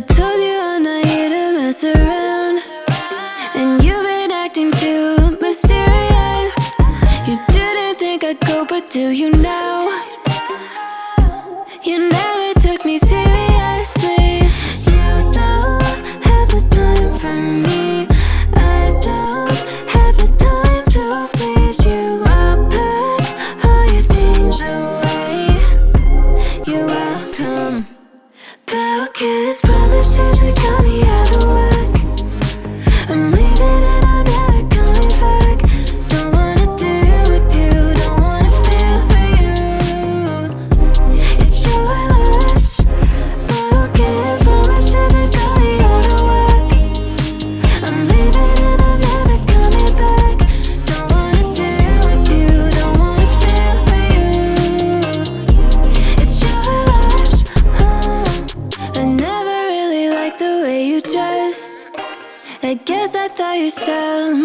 told you I'm not here to mess around, and you've been acting too mysterious. You didn't think I'd go, but do you now? You never took me seriously. You don't have the time for me. I don't have the time to please you. I'll pack all your things away. You're welcome. Broken promises that got me out of work. I'm leaving and I'm never coming back. Don't wanna deal with you, don't wanna feel for you. It's your loss. Broken promises that got me out of work. I'm leaving and I'm never coming back. Don't wanna deal with you, don't wanna feel for you. It's your loss. I never really liked the way you dressed. I guess I thought your style